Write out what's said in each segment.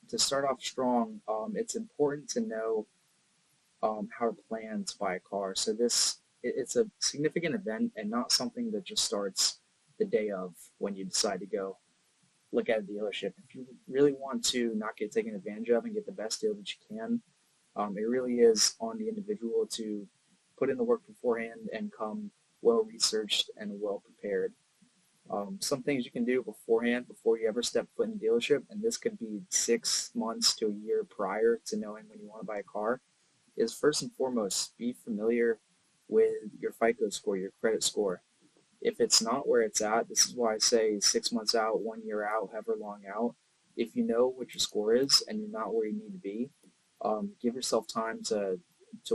to start off strong, it's important to know how to plan to buy a car. So it's a significant event and not something that just starts the day of when you decide to go look at a dealership. If you really want to not get taken advantage of and get the best deal that you can, it really is on the individual to put in the work beforehand and come well researched and well prepared. Some things you can do beforehand before you ever step foot in a dealership, and this could be 6 months to a year prior to knowing when you want to buy a car, is first and foremost be familiar with your FICO score, your credit score. If it's not where it's at, this is why I say 6 months out, 1 year out, however long out. If you know what your score is and you're not where you need to be, give yourself time to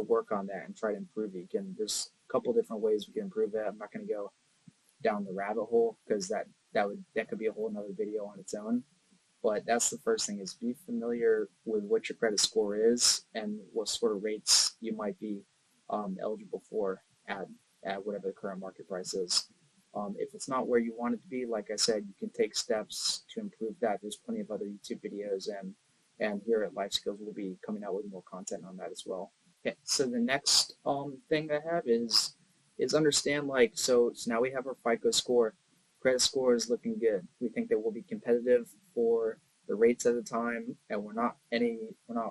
work on that and try to improve it. Again, there's a couple different ways we can improve that. I'm not going to go down the rabbit hole because that could be a whole another video on its own. But that's the first thing, is be familiar with what your credit score is and what sort of rates you might be eligible for at whatever the current market price is. If it's not where you want it to be, like I said, you can take steps to improve that. There's plenty of other YouTube videos, and here at Life Skills we'll be coming out with more content on that as well. Okay, so the next thing I have is understand, like, so now we have our FICO score. Credit score is looking good. We think that we'll be competitive for the rates at the time, and we're not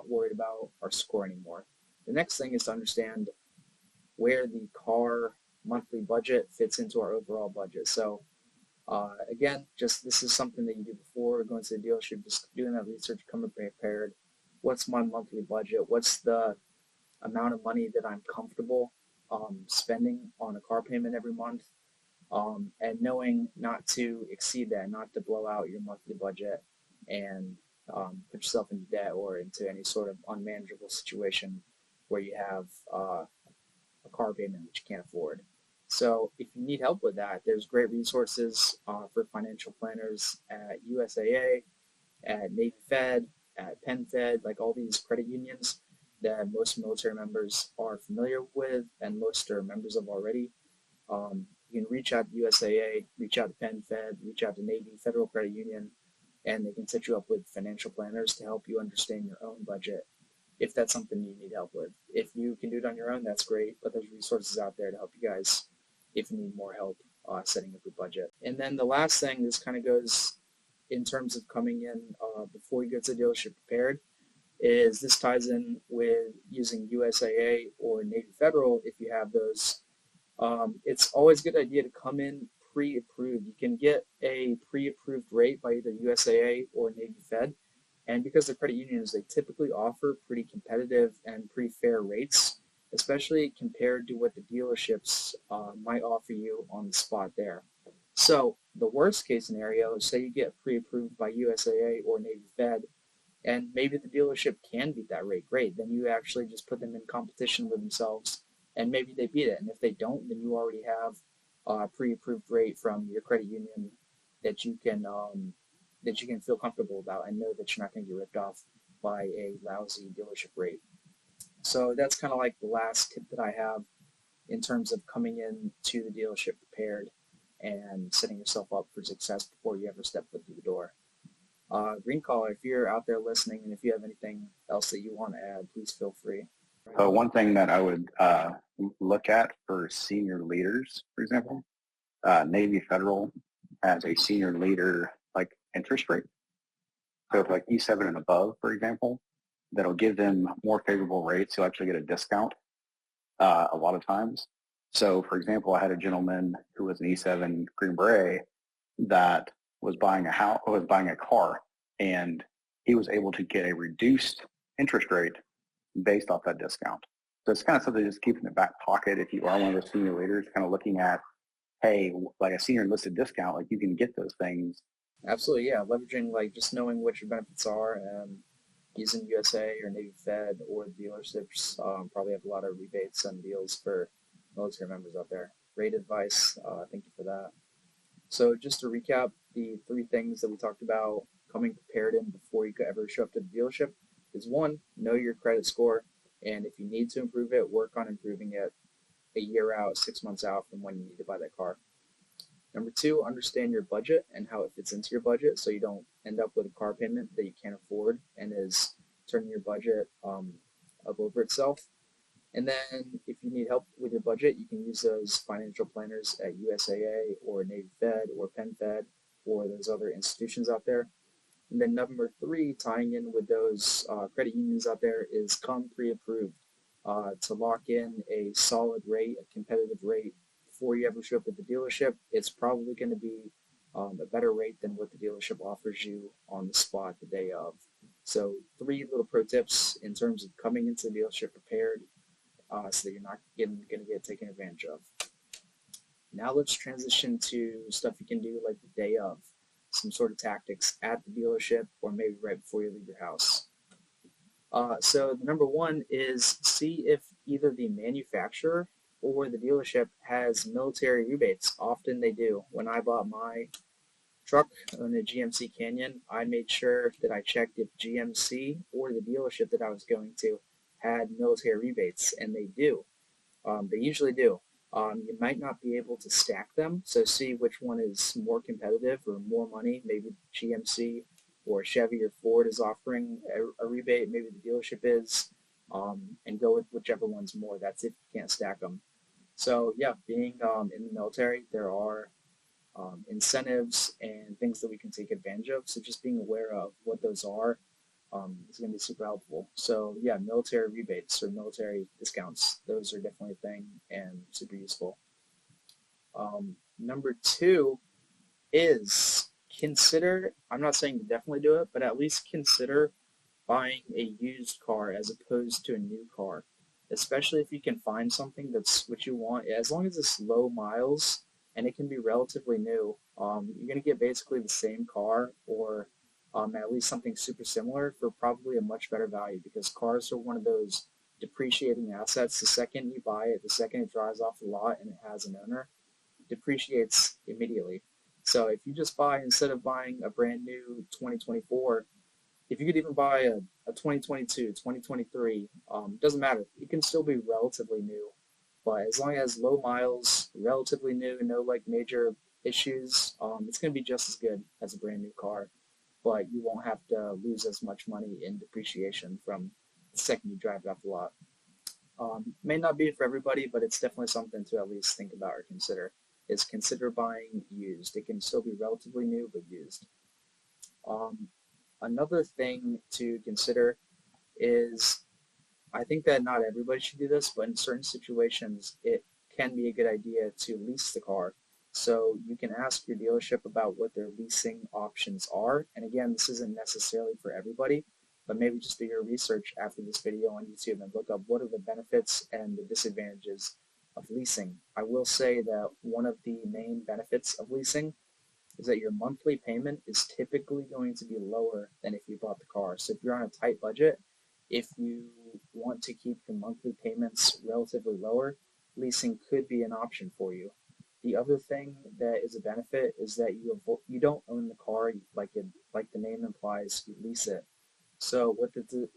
worried about our score anymore. The next thing is to understand where the car monthly budget fits into our overall budget. So again, just this is something that you do before going to the dealership, just doing that research, coming prepared. What's my monthly budget? What's the amount of money that I'm comfortable spending on a car payment every month? And knowing not to exceed that, not to blow out your monthly budget and put yourself into debt or into any sort of unmanageable situation where you have a car payment that you can't afford. So if you need help with that, there's great resources for financial planners at USAA, at Navy Fed, at Penn Fed, like all these credit unions that most military members are familiar with and most are members of already. You can reach out to USAA, reach out to Penn Fed, reach out to Navy Federal Credit Union, and they can set you up with financial planners to help you understand your own budget if that's something you need help with. If you can do it on your own, that's great, but there's resources out there to help you guys if you need more help setting up your budget. And then the last thing, this kind of goes in terms of coming in before you go to the dealership prepared, is this ties in with using USAA or Navy Federal if you have those. It's always a good idea to come in pre-approved. You can get a pre-approved rate by either USAA or Navy Fed, and because they're credit unions, they typically offer pretty competitive and pretty fair rates, especially compared to what the dealerships might offer you on the spot there. So the worst case scenario is, say you get pre-approved by USAA or Navy Fed, and maybe the dealership can beat that rate. Great, then you actually just put them in competition with themselves, and maybe they beat it. And if they don't, then you already have a pre-approved rate from your credit union that you can feel comfortable about and know that you're not going to get ripped off by a lousy dealership rate. So that's kind of like the last tip that I have in terms of coming in to the dealership prepared and setting yourself up for success before you ever step foot through the door. Green Collar, if you're out there listening and if you have anything else that you want to add, please feel free. One thing that I would look at for senior leaders, for example, Navy Federal has a senior leader like interest rate. So if like E7 and above, for example, that'll give them more favorable rates. You'll actually get a discount a lot of times. So for example, I had a gentleman who was an E7 Green Beret that was buying a car, and he was able to get a reduced interest rate based off that discount. So it's kind of something to just keep in the back pocket if you are one of those senior leaders, kind of looking at, hey, like a senior enlisted discount, like you can get those things. Absolutely, yeah. Leveraging, like, just knowing what your benefits are and using USA or Navy Fed or dealerships probably have a lot of rebates and deals for military members out there. Great advice. Thank you for that. So just to recap, the 3 things that we talked about coming prepared in before you could ever show up to the dealership is 1, know your credit score, and if you need to improve it, work on improving it a year out, 6 months out from when you need to buy that car. Number 2, understand your budget and how it fits into your budget so you don't end up with a car payment that you can't afford and is turning your budget up over itself. And then if you need help with your budget, you can use those financial planners at USAA or Navy Fed or Penn Fed or those other institutions out there. And then number three, tying in with those credit unions out there, is come pre-approved to lock in a solid rate, a competitive rate before you ever show up at the dealership. It's probably going to be a better rate than what the dealership offers you on the spot the day of. So three little pro tips in terms of coming into the dealership prepared so that you're not going to get taken advantage of. Now let's transition to stuff you can do like the day of, some sort of tactics at the dealership or maybe right before you leave your house. So the number one is see if either the manufacturer or the dealership has military rebates. Often they do. When I bought my truck on a GMC Canyon, I made sure that I checked if GMC or the dealership that I was going to had military rebates, and they do. They usually do. You might not be able to stack them, so see which one is more competitive or more money. Maybe GMC or Chevy or Ford is offering a rebate, maybe the dealership is, and go with whichever one's more. That's if you can't stack them. So yeah, being in the military, there are incentives and things that we can take advantage of. So just being aware of what those are is going to be super helpful. So yeah, military rebates or military discounts, those are definitely a thing and super useful. Number two is consider, I'm not saying to definitely do it, but at least consider buying a used car as opposed to a new car, especially if you can find something that's what you want. As long as it's low miles and it can be relatively new, you're going to get basically the same car or at least something super similar for probably a much better value, because cars are one of those depreciating assets. The second you buy it, the second it drives off the lot and it has an owner, it depreciates immediately. So if you just buy, instead of buying a brand new 2024, if you could even buy a 2022, 2023, doesn't matter. It can still be relatively new. But as long as low miles, relatively new, no like major issues, it's going to be just as good as a brand new car. But you won't have to lose as much money in depreciation from the second you drive it off the lot. May not be for everybody, but it's definitely something to at least think about or consider, is consider buying used. It can still be relatively new, but used. Another thing to consider is, I think that not everybody should do this, but in certain situations, it can be a good idea to lease the car. So you can ask your dealership about what their leasing options are. And again, this isn't necessarily for everybody, but maybe just do your research after this video on YouTube and look up what are the benefits and the disadvantages of leasing. I will say that one of the main benefits of leasing is that your monthly payment is typically going to be lower than if you bought the car. So if you're on a tight budget, if you want to keep your monthly payments relatively lower, leasing could be an option for you. The other thing that is a benefit is that you don't own the car like the name implies. You lease it. So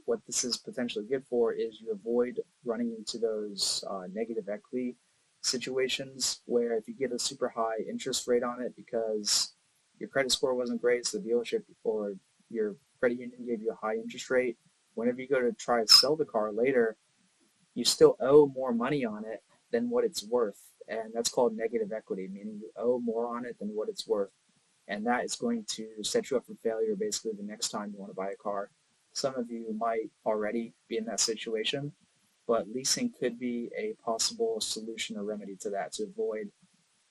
what this is potentially good for is you avoid running into those negative equity situations where if you get a super high interest rate on it because your credit score wasn't great, so the dealership or your credit union gave you a high interest rate, whenever you go to try to sell the car later, you still owe more money on it than what it's worth. And that's called negative equity, meaning you owe more on it than what it's worth. And that is going to set you up for failure basically the next time you want to buy a car. Some of you might already be in that situation, but leasing could be a possible solution or remedy to that, to avoid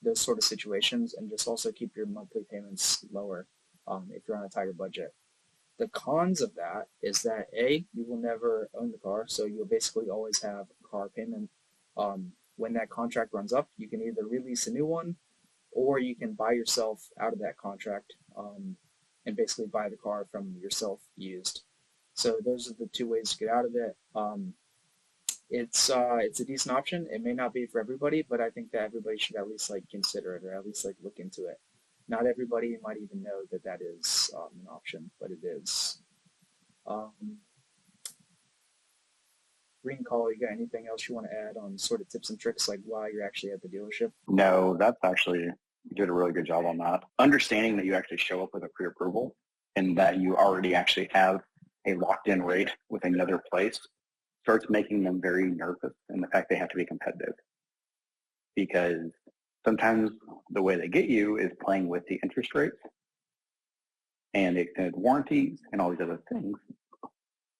those sort of situations and just also keep your monthly payments lower if you're on a tighter budget. The cons of that is that A, you will never own the car, so you'll basically always have a car payment. When that contract runs up, you can either release a new one or you can buy yourself out of that contract and basically buy the car from yourself used. So those are the two ways to get out of it. It's a decent option. It may not be for everybody, but I think that everybody should at least like consider it or at least like look into it. Not everybody might even know that that is an option, but it is. Green Call, you got anything else you want to add on sort of tips and tricks like while you're actually at the dealership? No, that's actually, you did a really good job on that. Understanding that you actually show up with a pre-approval and that you already actually have a locked-in rate with another place starts making them very nervous in the fact they have to be competitive. Because sometimes the way they get you is playing with the interest rates and the extended warranties and all these other things.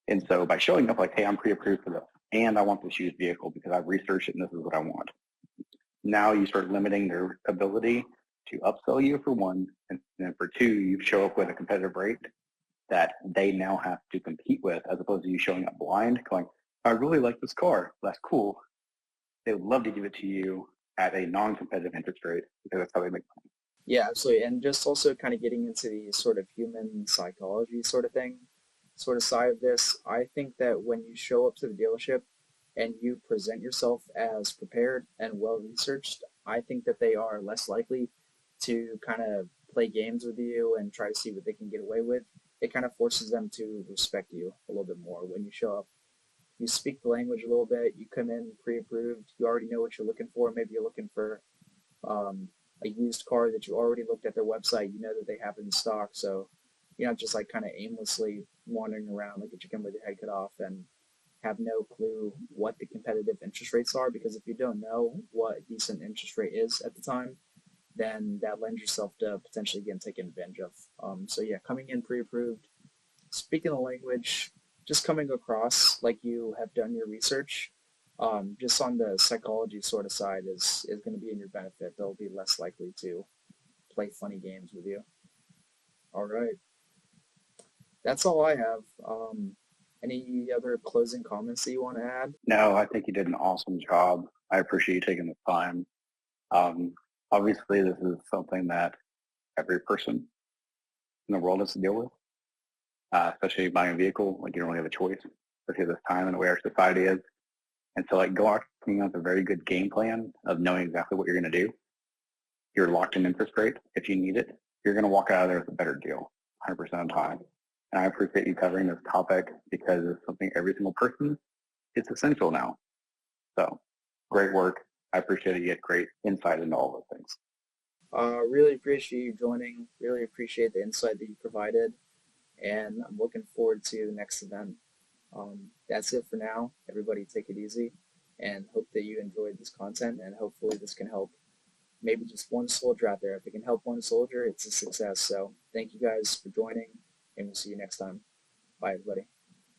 And so by showing up like, hey, I'm pre-approved for this, and I want this used vehicle because I've researched it and this is what I want. Now you start limiting their ability to upsell you for one, and then for two, you show up with a competitive rate that they now have to compete with, as opposed to you showing up blind, going, I really like this car. That's cool. They would love to give it to you at a non-competitive interest rate because that's how they make money. Yeah, absolutely. And just also kind of getting into the sort of human psychology sort of thing, sort of side of this, I think that when you show up to the dealership and you present yourself as prepared and well researched, I think that they are less likely to kind of play games with you and try to see what they can get away with. It kind of forces them to respect you a little bit more when you show up. You speak the language a little bit, you come in pre-approved, you already know what you're looking for. Maybe you're looking for um, a used car that you already looked at their website, you know that they have it in stock. So you're not just like kind of aimlessly wandering around like a chicken with your head cut off and have no clue what the competitive interest rates are. Because if you don't know what a decent interest rate is at the time, then that lends yourself to potentially getting taken advantage of. So yeah, coming in pre-approved, speaking the language, just coming across like you have done your research, just on the psychology sort of side is going to be in your benefit. They'll be less likely to play funny games with you. All right, that's all I have. Any other closing comments that you want to add? No, I think you did an awesome job. I appreciate you taking the time. Um, Obviously, this is something that every person in the world has to deal with, especially buying a vehicle. Like, you don't really have a choice, especially this time and the way our society is. And so, like, go out with a very good game plan of knowing exactly what you're going to do. You're locked in interest rate. If you need it, you're going to walk out of there with a better deal 100% of the time. And I appreciate you covering this topic because it's something every single person, it's essential now. So great work. I appreciate you get great insight into all those things. Really appreciate you joining. Really appreciate the insight that you provided. And I'm looking forward to the next event. That's it for now. Everybody take it easy and hope that you enjoyed this content, and hopefully this can help maybe just one soldier out there. If it can help one soldier, it's a success. So thank you guys for joining, and we'll see you next time. Bye, everybody.